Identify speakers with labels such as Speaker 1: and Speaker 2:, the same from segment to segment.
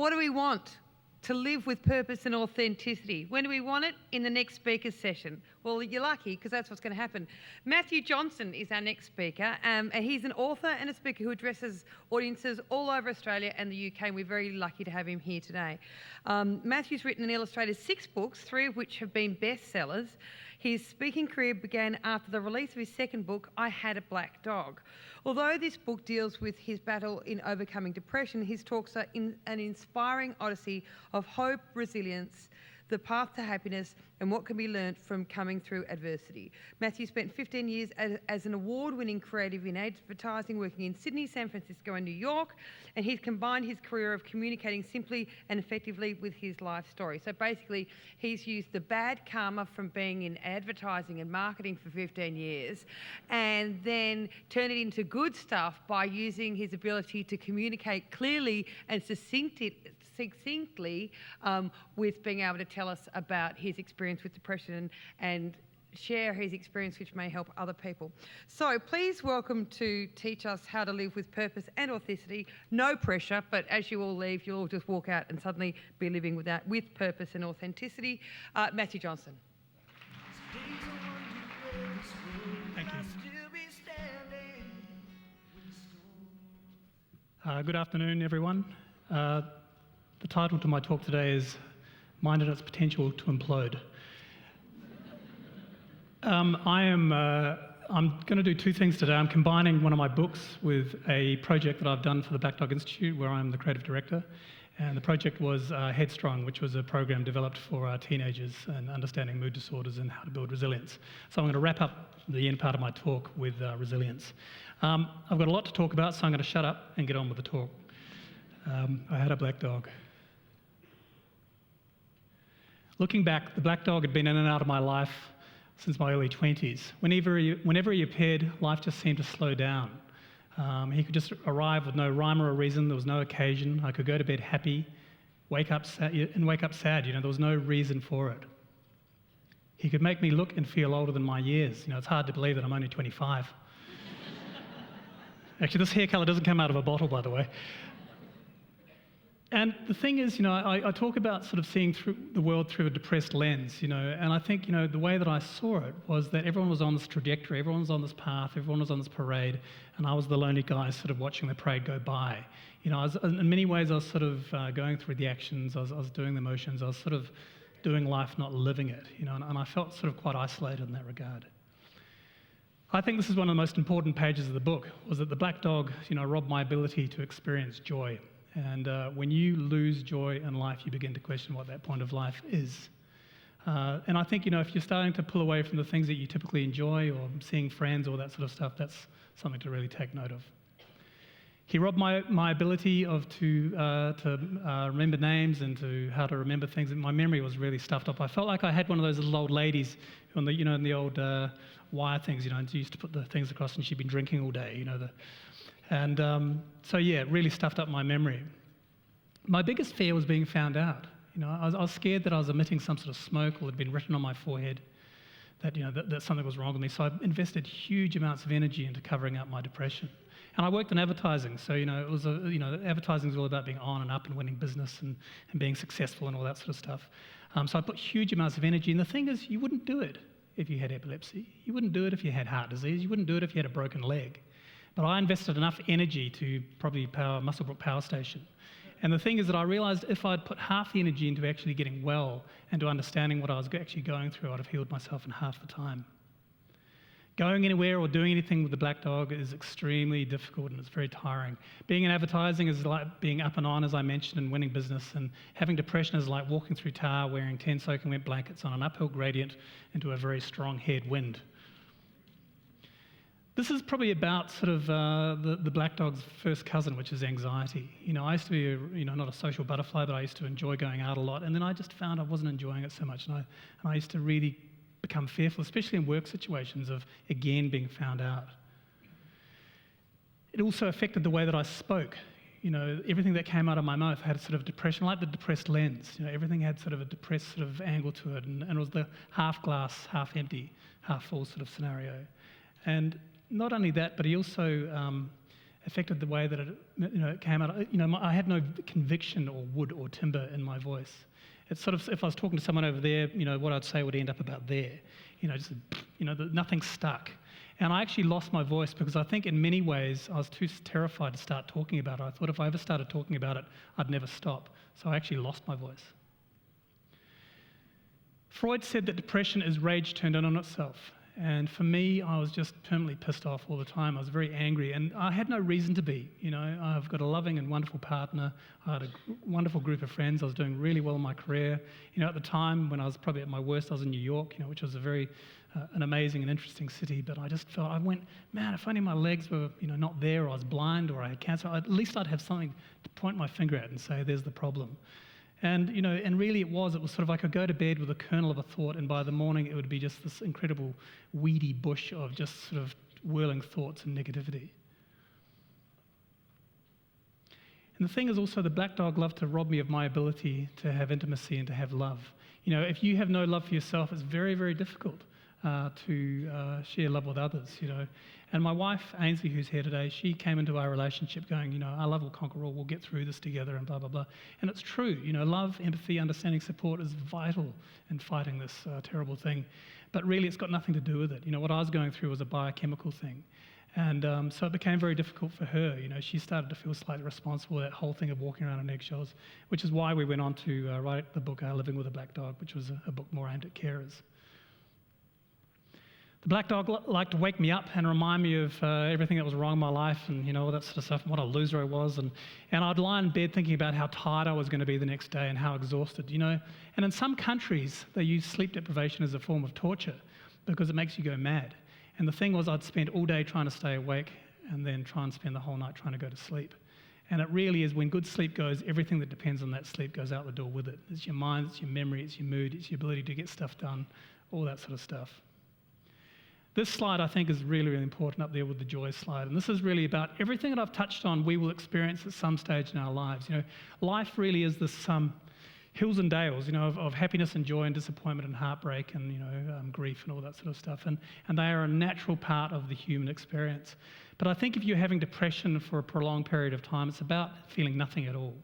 Speaker 1: What do we want? To live with purpose and authenticity. When do we want it? In the next speaker's session. Well, you're lucky because that's what's going to happen. Matthew Johnstone is our next speaker. And he's an author and a speaker who addresses audiences all over Australia and the UK, and we're very lucky to have him here today. Matthew's written and illustrated 6 books, 3 of which have been bestsellers. His speaking career began after the release of his second book, I Had a Black Dog. Although this book deals with his battle in overcoming depression, his talks are an inspiring odyssey of hope, resilience, the path to happiness, and what can be learnt from coming through adversity. Matthew spent 15 years as an award-winning creative in advertising, working in Sydney, San Francisco and New York, and he's combined his career of communicating simply and effectively with his life story. So basically, he's used the bad karma from being in advertising and marketing for 15 years and then turned it into good stuff by using his ability to communicate clearly and succinctly with being able to tell us about his experience with depression and share his experience which may help other people. So please welcome to teach us how to live with purpose and authenticity. No pressure, but as you all leave, you'll all just walk out and suddenly be living with purpose and authenticity. Matthew Johnstone.
Speaker 2: Thank you. Good afternoon, everyone. The title to my talk today is Mind and Its Potential to Implode. I'm going to do 2 things today. I'm combining one of my books with a project that I've done for the Black Dog Institute, where I'm the creative director. And the project was Headstrong, which was a program developed for teenagers and understanding mood disorders and how to build resilience. So I'm going to wrap up the end part of my talk with resilience. I've got a lot to talk about, so I'm going to shut up and get on with the talk. I had a black dog. Looking back, the black dog had been in and out of my life since my early 20s. Whenever he appeared, life just seemed to slow down. He could just arrive with no rhyme or reason. There was no occasion. I could go to bed happy, wake up sad. There was no reason for it. He could make me look and feel older than my years. It's hard to believe that I'm only 25. Actually, this hair colour doesn't come out of a bottle, by the way. And the thing is, I talk about sort of seeing through the world through a depressed lens, and I think, the way that I saw it was that everyone was on this trajectory, everyone was on this path, everyone was on this parade, and I was the lonely guy sort of watching the parade go by. In many ways, I was sort of going through the actions, I was doing the motions, I was sort of doing life, not living it, and I felt sort of quite isolated in that regard. I think this is one of the most important pages of the book, was that the black dog, robbed my ability to experience joy. And when you lose joy in life, you begin to question what that point of life is. And I think, if you're starting to pull away from the things that you typically enjoy or seeing friends or that sort of stuff, that's something to really take note of. He robbed my ability to remember names and to how to remember things. And my memory was really stuffed up. I felt like I had one of those little old ladies on the, in the old wire things, and she used to put the things across and she'd been drinking all day, So yeah, it really stuffed up my memory. My biggest fear was being found out. I was scared that I was emitting some sort of smoke or had been written on my forehead, that that something was wrong with me. So I invested huge amounts of energy into covering up my depression. And I worked in advertising, so it was advertising is all about being on and up and winning business and being successful and all that sort of stuff. So I put huge amounts of energy. And the thing is, you wouldn't do it if you had epilepsy. You wouldn't do it if you had heart disease. You wouldn't do it if you had a broken leg. But I invested enough energy to probably power Muswellbrook Power Station. And the thing is that I realised if I'd put half the energy into actually getting well and to understanding what I was actually going through, I'd have healed myself in half the time. Going anywhere or doing anything with the black dog is extremely difficult and it's very tiring. Being in advertising is like being up and on, as I mentioned, and winning business. And having depression is like walking through tar wearing 10 soaking wet blankets on an uphill gradient into a very strong headwind. This is probably about sort of the black dog's first cousin, which is anxiety. I used to be, not a social butterfly, but I used to enjoy going out a lot. And then I just found I wasn't enjoying it so much. And I used to really become fearful, especially in work situations, of, again, being found out. It also affected the way that I spoke. Everything that came out of my mouth had sort of depression, like the depressed lens. Everything had sort of a depressed sort of angle to it. And it was the half glass, half empty, half full sort of scenario. And not only that, but he also affected the way that it came out. I had no conviction or wood or timber in my voice. It's sort of, if I was talking to someone over there, what I'd say would end up about there. Nothing stuck. And I actually lost my voice because I think in many ways I was too terrified to start talking about it. I thought if I ever started talking about it, I'd never stop. So I actually lost my voice. Freud said that depression is rage turned on itself. And for me, I was just permanently pissed off all the time. I was very angry, and I had no reason to be. I've got a loving and wonderful partner. I had a wonderful group of friends. I was doing really well in my career. At the time when I was probably at my worst, I was in New York, which was a very an amazing and interesting city. But I just felt, I went, man, if only my legs were, not there, or I was blind, or I had cancer. At least I'd have something to point my finger at and say, there's the problem. And, and really it was sort of, I could go to bed with a kernel of a thought, and by the morning it would be just this incredible weedy bush of just sort of whirling thoughts and negativity. And the thing is also, the black dog loved to rob me of my ability to have intimacy and to have love. If you have no love for yourself, it's very, very difficult to share love with others, And my wife, Ainsley, who's here today, she came into our relationship going, our love will conquer all, we'll get through this together, and blah, blah, blah. And it's true, love, empathy, understanding, support is vital in fighting this terrible thing. But really, it's got nothing to do with it. What I was going through was a biochemical thing. And so it became very difficult for her. She started to feel slightly responsible for that whole thing of walking around on eggshells, which is why we went on to write the book, Living with a Black Dog, which was a book more aimed at carers. The black dog liked to wake me up and remind me of everything that was wrong in my life, and all that sort of stuff, and what a loser I was. And I'd lie in bed thinking about how tired I was going to be the next day and how exhausted, And in some countries, they use sleep deprivation as a form of torture because it makes you go mad. And the thing was, I'd spend all day trying to stay awake and then try and spend the whole night trying to go to sleep. And it really is, when good sleep goes, everything that depends on that sleep goes out the door with it. It's your mind, it's your memory, it's your mood, it's your ability to get stuff done, all that sort of stuff. This slide, I think, is really, really important up there with the joy slide. And this is really about everything that I've touched on we will experience at some stage in our lives. Life really is this hills and dales, of happiness and joy and disappointment and heartbreak and grief and all that sort of stuff. And they are a natural part of the human experience. But I think if you're having depression for a prolonged period of time, it's about feeling nothing at all.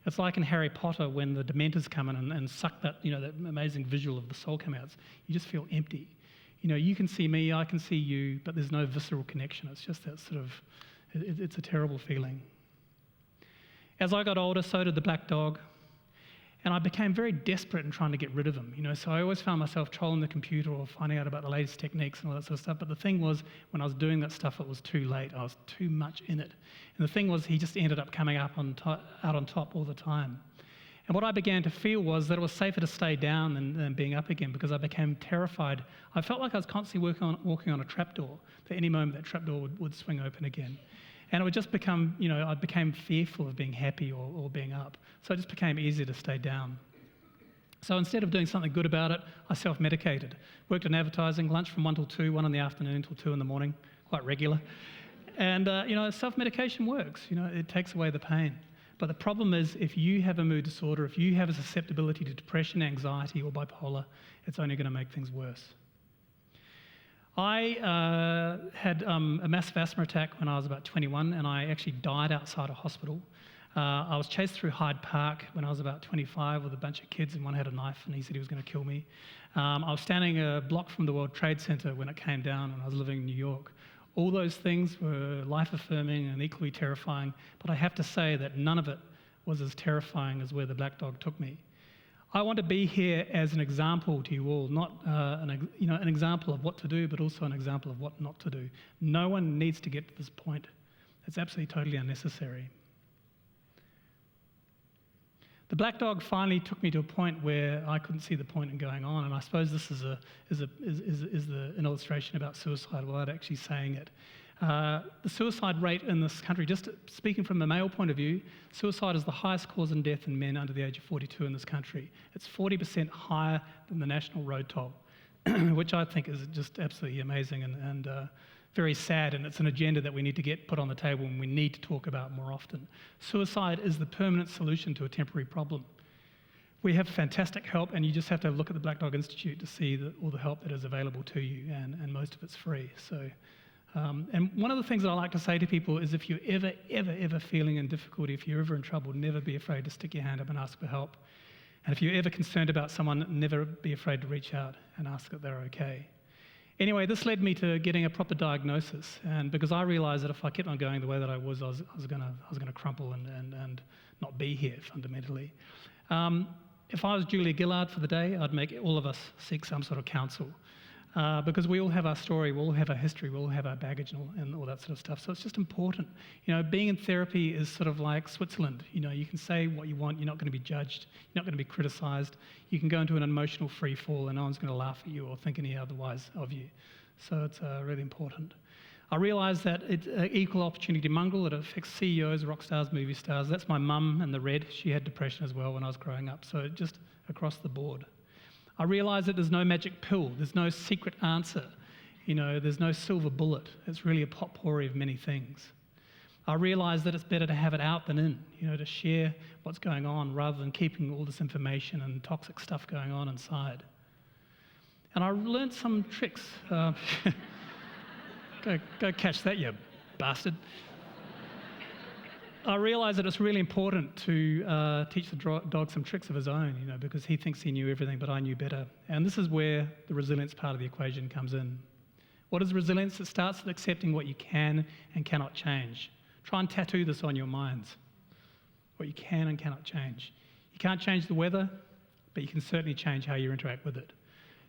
Speaker 2: It's like in Harry Potter when the Dementors come in and suck that, that amazing visual of the soul come out. You just feel empty. You can see me, I can see you, but there's no visceral connection. It's just that sort of, it's a terrible feeling. As I got older, so did the black dog. And I became very desperate in trying to get rid of him. So I always found myself trolling the computer or finding out about the latest techniques and all that sort of stuff. But the thing was, when I was doing that stuff, it was too late. I was too much in it. And the thing was, he just ended up coming out on top all the time. And what I began to feel was that it was safer to stay down than being up again, because I became terrified. I felt like I was constantly walking on a trapdoor. That any moment that trapdoor would swing open again. And it would just become, I became fearful of being happy or being up. So it just became easier to stay down. So instead of doing something good about it, I self-medicated. Worked in advertising, lunch from 1 till 2, 1 in the afternoon till 2 in the morning, quite regular. And, self-medication works. It takes away the pain. But the problem is, if you have a mood disorder, if you have a susceptibility to depression, anxiety, or bipolar, it's only going to make things worse. I had a massive asthma attack when I was about 21, and I actually died outside a hospital. I was chased through Hyde Park when I was about 25 with a bunch of kids, and one had a knife, and he said he was going to kill me. I was standing a block from the World Trade Center when it came down, and I was living in New York. All those things were life-affirming and equally terrifying, but I have to say that none of it was as terrifying as where the black dog took me. I want to be here as an example to you all, not an example of what to do, but also an example of what not to do. No one needs to get to this point. It's absolutely totally unnecessary. The black dog finally took me to a point where I couldn't see the point in going on, and I suppose this is an illustration about suicide without actually saying it. The suicide rate in this country, just speaking from the male point of view, suicide is the highest cause in death in men under the age of 42 in this country. It's 40% higher than the national road toll, which I think is just absolutely amazing and very sad, and it's an agenda that we need to get put on the table and we need to talk about more often. Suicide is the permanent solution to a temporary problem. We have fantastic help, and you just have to look at the Black Dog Institute to see all the help that is available to you, and most of it's free. So And one of the things that I like to say to people is if you're ever feeling in difficulty, if you're ever in trouble, never be afraid to stick your hand up and ask for help. And if you're ever concerned about someone, never be afraid to reach out and ask that they're okay. Anyway, this led me to getting a proper diagnosis, and because I realised that if I kept on going the way that I was going to crumple and not be here fundamentally. If I was Julia Gillard for the day, I'd make all of us seek some sort of counsel. Because we all have our story, we all have our history, we all have our baggage and all that sort of stuff. So it's just important. Being in therapy is sort of like Switzerland. You can say what you want, you're not going to be judged, you're not going to be criticised. You can go into an emotional free fall and no one's going to laugh at you or think any otherwise of you. So it's really important. I realised that it's an equal opportunity mongrel. It affects CEOs, rock stars, movie stars. That's my mum in the red. She had depression as well when I was growing up. So just across the board. I realised that there's no magic pill, there's no secret answer, there's no silver bullet. It's really a potpourri of many things. I realised that it's better to have it out than in, to share what's going on rather than keeping all this information and toxic stuff going on inside. And I learned some tricks. Go catch that, you bastard. I realised that it's really important to teach the dog some tricks of his own, because he thinks he knew everything, but I knew better. And this is where the resilience part of the equation comes in. What is resilience? It starts with accepting what you can and cannot change. Try and tattoo this on your minds. What you can and cannot change. You can't change the weather, but you can certainly change how you interact with it.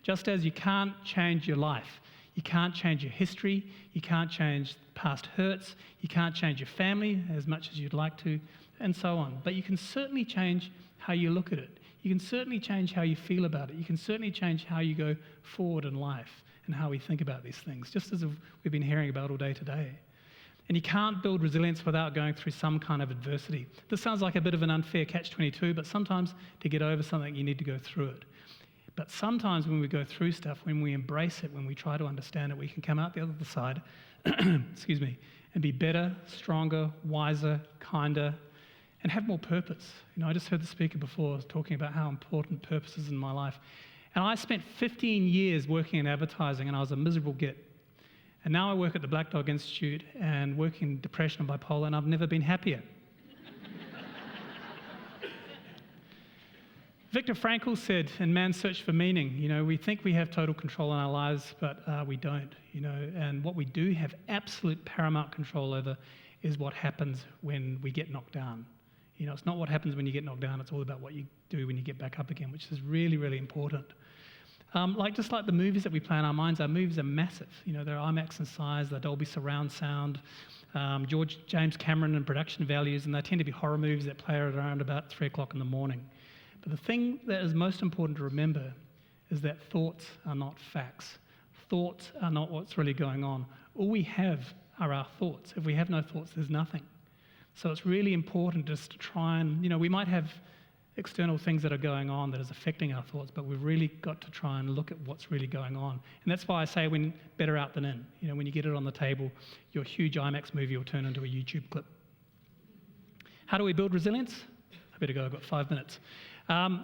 Speaker 2: Just as you can't change your life, you can't change your history, you can't change past hurts, you can't change your family as much as you'd like to, and so on. But you can certainly change how you look at it. You can certainly change how you feel about it. You can certainly change how you go forward in life and how we think about these things, just as we've been hearing about all day today. And you can't build resilience without going through some kind of adversity. This sounds like a bit of an unfair catch-22, but sometimes to get over something, you need to go through it. But sometimes when we go through stuff, when we embrace it, when we try to understand it, we can come out the other side, excuse me, and be better, stronger, wiser, kinder, and have more purpose. I just heard the speaker before talking about how important purpose is in my life. And I spent 15 years working in advertising, and I was a miserable git. And now I work at the Black Dog Institute and work in depression and bipolar, and I've never been happier. Viktor Frankl said in Man's Search for Meaning, we think we have total control in our lives, but we don't, and what we do have absolute paramount control over is what happens when we get knocked down. It's not what happens when you get knocked down, it's all about what you do when you get back up again, which is really, really important. Just like the movies that we play in our minds, our movies are massive. They're IMAX in size, they're Dolby surround sound, James Cameron and production values, and they tend to be horror movies that play around about 3 o'clock in the morning. But the thing that is most important to remember is that thoughts are not facts. Thoughts are not what's really going on. All we have are our thoughts. If we have no thoughts, there's nothing. So it's really important just to try and, we might have external things that are going on that is affecting our thoughts, but we've really got to try and look at what's really going on. And that's why I say better out than in. When you get it on the table, your huge IMAX movie will turn into a YouTube clip. How do we build resilience? I better go, I've got 5 minutes.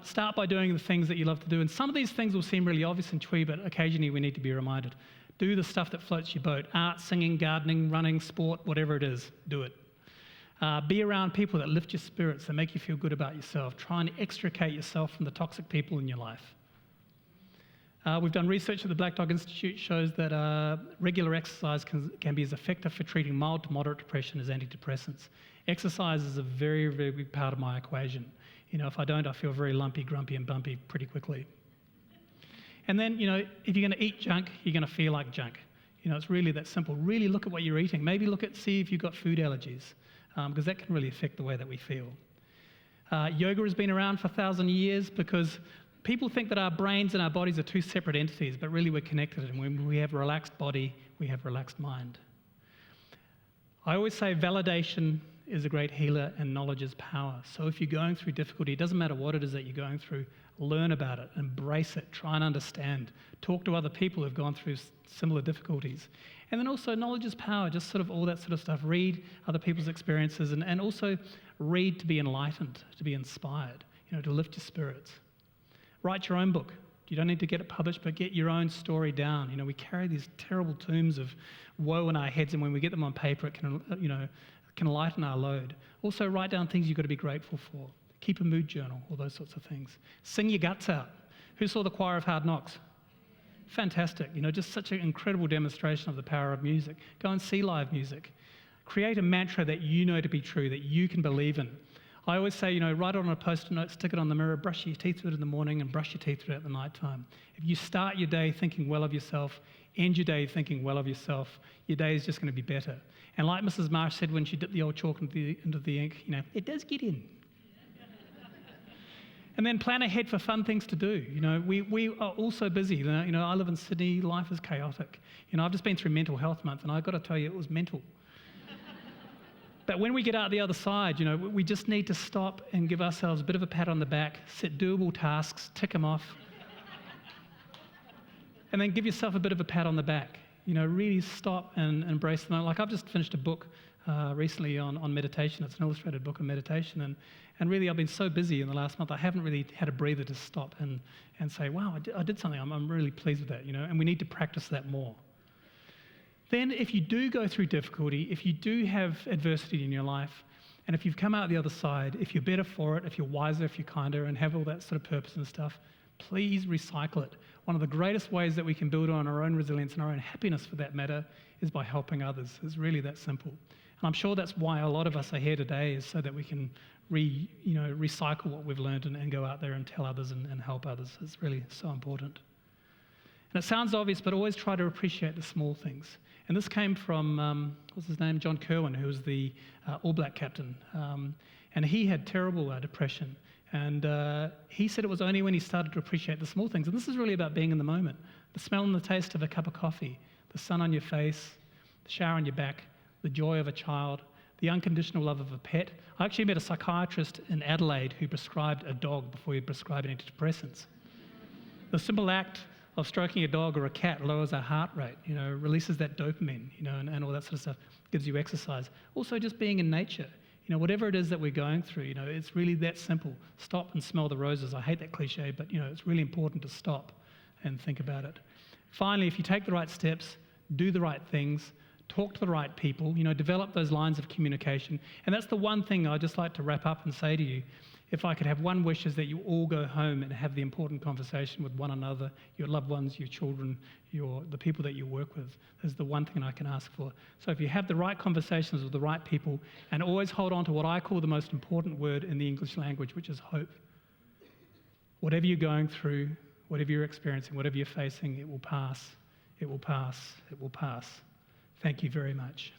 Speaker 2: Start by doing the things that you love to do. And some of these things will seem really obvious and twee, but occasionally we need to be reminded. Do the stuff that floats your boat. Art, singing, gardening, running, sport, whatever it is, do it. Be around people that lift your spirits, that make you feel good about yourself. Try and extricate yourself from the toxic people in your life. We've done research at the Black Dog Institute shows that regular exercise can be as effective for treating mild to moderate depression as antidepressants. Exercise is a very, very big part of my equation. If I don't, I feel very lumpy, grumpy, and bumpy pretty quickly. And then, if you're going to eat junk, you're going to feel like junk. It's really that simple. Really look at what you're eating. Maybe see if you've got food allergies, because that can really affect the way that we feel. Yoga has been around for 1,000 years because people think that our brains and our bodies are two separate entities, but really we're connected. And when we have a relaxed body, we have a relaxed mind. I always say validation is a great healer and knowledge is power. So if you're going through difficulty, it doesn't matter what it is that you're going through, learn about it, embrace it, try and understand. Talk to other people who've gone through similar difficulties. And then also knowledge is power, just sort of all that sort of stuff. Read other people's experiences and also read to be enlightened, to be inspired, to lift your spirits. Write your own book. You don't need to get it published, but get your own story down. We carry these terrible tombs of woe in our heads, and when we get them on paper, it can lighten our load. Also, write down things you've got to be grateful for. Keep a mood journal, all those sorts of things. Sing your guts out. Who saw the Choir of Hard Knocks? Fantastic. Just such an incredible demonstration of the power of music. Go and see live music. Create a mantra that you know to be true, that you can believe in. I always say, write it on a Post-it note, stick it on the mirror, brush your teeth with it in the morning and brush your teeth with it at the night time. If you start your day thinking well of yourself, end your day thinking well of yourself, your day is just going to be better. And like Mrs. Marsh said when she dipped the old chalk into the ink, it does get in. And then plan ahead for fun things to do. We are all so busy. I live in Sydney, life is chaotic. I've just been through Mental Health Month, and I've got to tell you, it was mental. But when we get out the other side, we just need to stop and give ourselves a bit of a pat on the back, set doable tasks, tick them off, and then give yourself a bit of a pat on the back. Really stop and embrace the moment. Like, I've just finished a book recently on meditation. It's an illustrated book on meditation, and really I've been so busy in the last month, I haven't really had a breather to stop and say, wow, I did something. I'm really pleased with that, and we need to practice that more. Then if you do go through difficulty, if you do have adversity in your life, and if you've come out the other side, if you're better for it, if you're wiser, if you're kinder, and have all that sort of purpose and stuff, please recycle it. One of the greatest ways that we can build on our own resilience and our own happiness, for that matter, is by helping others. It's really that simple. And I'm sure that's why a lot of us are here today, is so that we can recycle what we've learned and go out there and tell others and help others. It's really so important. And it sounds obvious, but always try to appreciate the small things. And this came from, what's his name, John Kirwan, who was the All Black captain. And he had terrible depression. And he said it was only when he started to appreciate the small things. And this is really about being in the moment. The smell and the taste of a cup of coffee, the sun on your face, the shower on your back, the joy of a child, the unconditional love of a pet. I actually met a psychiatrist in Adelaide who prescribed a dog before he prescribed antidepressants. The simple act of stroking a dog or a cat lowers our heart rate, releases that dopamine, and all that sort of stuff, gives you exercise. Also, just being in nature, whatever it is that we're going through, it's really that simple. Stop and smell the roses. I hate that cliche, but it's really important to stop and think about it. Finally, if you take the right steps, do the right things, talk to the right people, develop those lines of communication. And that's the one thing I'd just like to wrap up and say to you. If I could have one wish, is that you all go home and have the important conversation with one another, your loved ones, your children, the people that you work with. Is the one thing I can ask for. So if you have the right conversations with the right people, and always hold on to what I call the most important word in the English language, which is hope. Whatever you're going through, whatever you're experiencing, whatever you're facing, it will pass. It will pass. It will pass. Thank you very much.